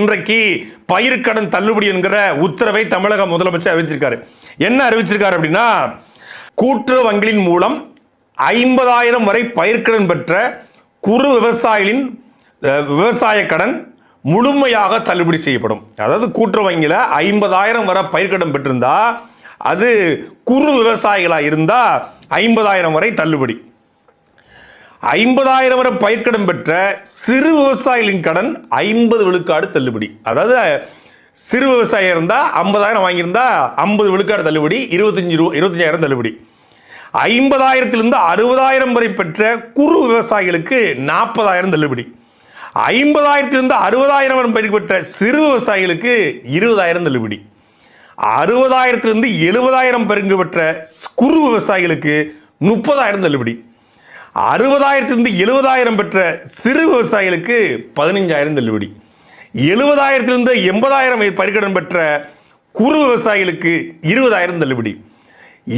இன்றைக்கு பயிர்க்கடன் தள்ளுபடி என்கிற உத்தரவை தமிழக முதலமைச்சர் அறிவிச்சிருக்காரு. என்ன அறிவிச்சிருக்காரு அப்படின்னா, கூட்டுறவு வங்கிகளின் மூலம் 50,000 வரை பயிர்க்கடன் பெற்ற குறு விவசாயிகளின் விவசாய கடன் முழுமையாக தள்ளுபடி செய்யப்படும். அதாவது கூட்டுறவு வங்கியில் 50,000 வரை பயிர்க்கடன் பெற்றிருந்தா, அது குறு விவசாயிகளாக இருந்தால் 50,000 வரை தள்ளுபடி. 50,000 வரை பயிர்க்கடன் பெற்ற சிறு விவசாயிகளின் கடன் 50 விழுக்காடு தள்ளுபடி. அதாவது சிறு விவசாயம் இருந்தால் 50,000 வாங்கியிருந்தா 50 விழுக்காடு தள்ளுபடி, 25,000 தள்ளுபடி. 50,000 60,000 வரை பெற்ற குறு விவசாயிகளுக்கு 40,000 தள்ளுபடி. 50,000 60,000 வரை பெற்ற சிறு விவசாயிகளுக்கு 20,000 தள்ளுபடி. 60,000 70,000 பெருங்கு பெற்ற குறு விவசாயிகளுக்கு 30,000 தள்ளுபடி. 60,000 70,000 பெற்ற சிறு விவசாயிகளுக்கு 15,000 தள்ளுபடி. 70,000 80,000 பயிர்க்கடன் பெற்ற குறு விவசாயிகளுக்கு 20,000 தள்ளுபடி.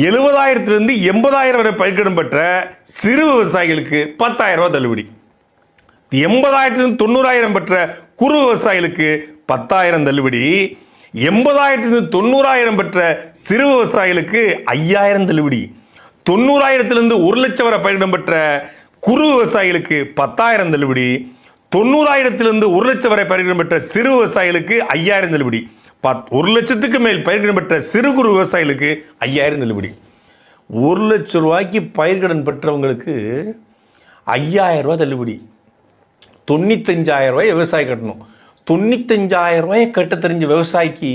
70,000 80,000 வரை பயிர்க்கடன் பெற்ற சிறு விவசாயிகளுக்கு 10,000 ரூபாய் தள்ளுபடி. 80,000 90,000 பெற்ற குறு விவசாயிகளுக்கு 10,000 தள்ளுபடி. 80,000 90,000 பெற்ற சிறு விவசாயிகளுக்கு 5,000 தள்ளுபடி. 90,000 1 லட்சம் வரை பயிர்க்கடன் பெற்ற குறு விவசாயிகளுக்கு 10,000 தள்ளுபடி. 90,000 1 லட்சம் வரை பயிர்க்கடன் பெற்ற சிறு விவசாயிகளுக்கு 5,000 தள்ளுபடி. 1 லட்சத்துக்கு மேல் பயிர்க்கடன் பெற்ற சிறு குறு விவசாயிகளுக்கு 5,000 தள்ளுபடி. 1 லட்சம் ரூபாய்க்கு பயிர்க்கடன் பெற்றவங்களுக்கு 5,000 ரூபாய் தள்ளுபடி. 95,000 ரூபாய் விவசாயி கட்டணும். 95,000 ரூபாயை கட்ட தெரிஞ்ச விவசாயிக்கு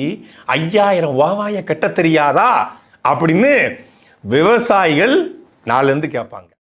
5,000 வாவாயை கட்ட தெரியாதா அப்படின்னு விவசாயிகள் நாளிலிருந்து கேட்பாங்க.